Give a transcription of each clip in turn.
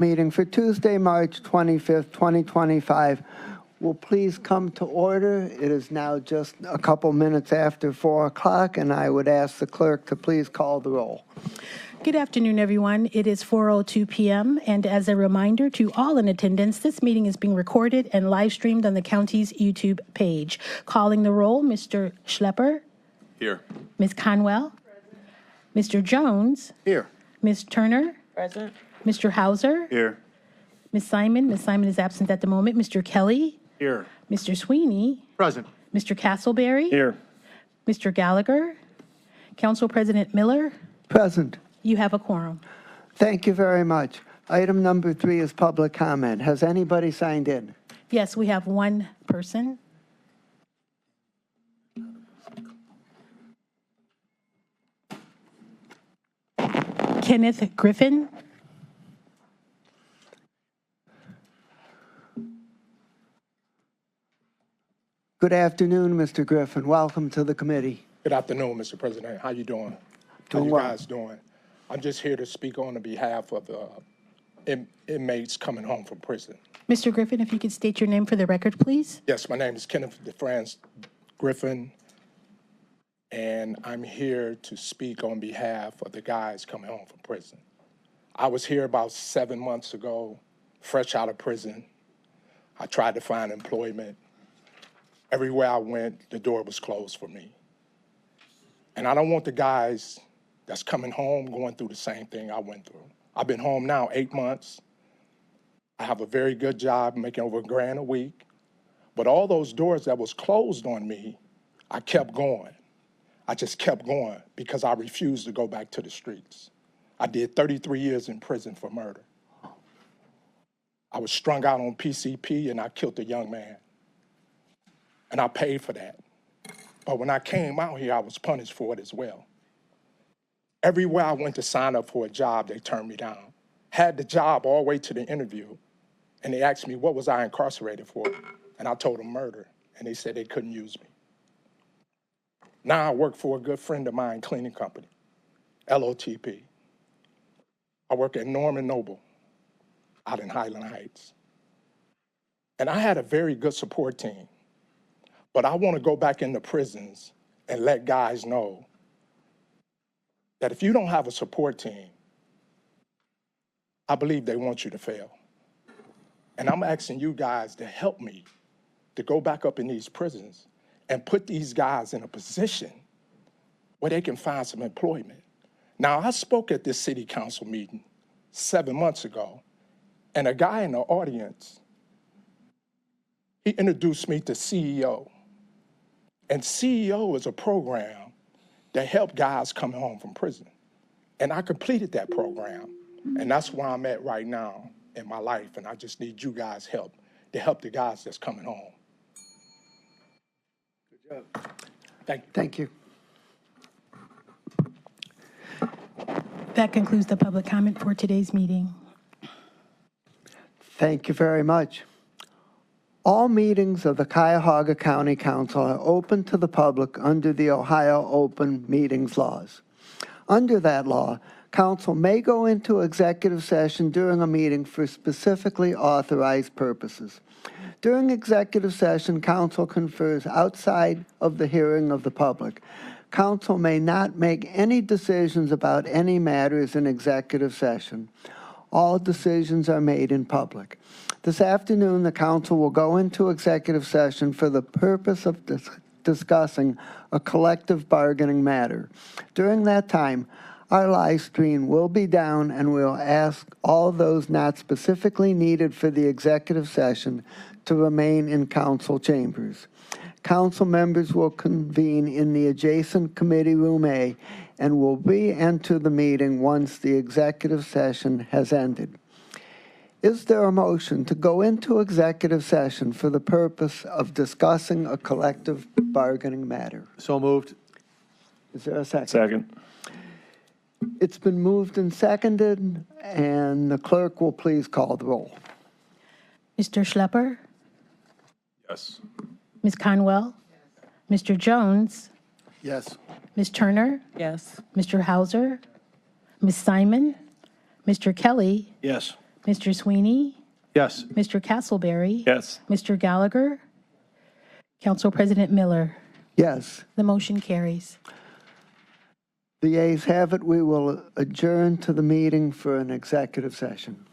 Meeting for Tuesday, March 25th, 2025 will please come to order. It is now just a couple minutes after 4 o'clock, and I would ask the clerk to please call the roll. Good afternoon, everyone. It is 4:02 p.m., and as a reminder to all in attendance, this meeting is being recorded and live streamed on the county's YouTube page. Calling the roll, Mr. Schlepper. Here. Ms. Conwell. Mr. Jones. Here. Ms. Turner. Present. Mr. Hauser. Here. Ms. Simon. Ms. Simon is absent at the moment. Mr. Kelly. Here. Mr. Sweeney. Present. Mr. Castleberry. Here. Mr. Gallagher. Council President Miller. Present. You have a quorum. Thank you very much. Item number 3 is public comment. Has anybody signed in? Yes, we have one person. Kenneth Griffin. Good afternoon, Mr. Griffin. Welcome to the committee. Good afternoon, Mr. President. How you doing? Doing How you well. guys doing? I'm just here to speak on the behalf of the inmates coming home from prison. Mr. Griffin, if you could state your name for the record, please. Yes, my name is Kenneth DeFrance Griffin, and I'm here to speak on behalf of the guys coming home from prison. I was here about 7 months ago, fresh out of prison. I tried to find employment. Everywhere I went, the door was closed for me. And I don't want the guys that's coming home going through the same thing I went through. I've been home now 8 months. I have a very good job, making over $1,000 a week. But all those doors that was closed on me, I kept going. I just kept going because I refused to go back to the streets. I did 33 years in prison for murder. I was strung out on PCP and I killed a young man. And I paid for that. But when I came out here, I was punished for it as well. Everywhere I went to sign up for a job, they turned me down. Had the job all the way to the interview, and they asked me, what was I incarcerated for? And I told them murder, and they said they couldn't use me. Now I work for a good friend of mine, cleaning company, LOTP. I work at Norman Noble out in Highland Heights. And I had a very good support team. But I want to go back into prisons and let guys know that if you don't have a support team, I believe they want you to fail. And I'm asking you guys to help me to go back up in these prisons and put these guys in a position where they can find some employment. Now, I spoke at this city council meeting 7 months ago, and a guy in the audience, he introduced me to CEO. And CEO is a program that helps guys coming home from prison. And I completed that program. And that's where I'm at right now in my life. And I just need you guys' help to help the guys that's coming home. Good job. Thank you. Thank you. That concludes the public comment for today's meeting. Thank you very much. All meetings of the Cuyahoga County Council are open to the public under the Ohio Open Meetings laws. Under that law, council may go into executive session during a meeting for specifically authorized purposes. During executive session, council confers outside of the hearing of the public. Council may not make any decisions about any matters in executive session. All decisions are made in public. This afternoon, the council will go into executive session for the purpose of discussing a collective bargaining matter. During that time, our live stream will be down and we'll ask all those not specifically needed for the executive session to remain in council chambers. Council members will convene in the adjacent committee room A and will re-enter the meeting once the executive session has ended. Is there a motion to go into executive session for the purpose of discussing a collective bargaining matter? So moved. Is there a second? Second. It's been moved and seconded, and the clerk will please call the roll. Mr. Schlepper? Yes. Ms. Conwell? Mr. Jones? Yes. Ms. Turner? Yes. Mr. Hauser? Ms. Simon? Mr. Kelly? Yes. Mr. Sweeney, Yes. Mr. Castleberry, Yes. Mr. Gallagher, Council President Miller. Yes. The motion carries. The ayes have it. We will adjourn to the meeting for an executive session.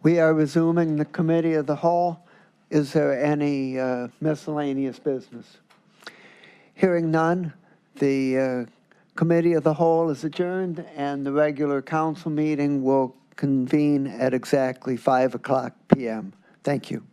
We are resuming the committee of the whole. Is there any miscellaneous business? Hearing none, the committee of the whole is adjourned, and the regular council meeting will convene at exactly 5 o'clock p.m. Thank you.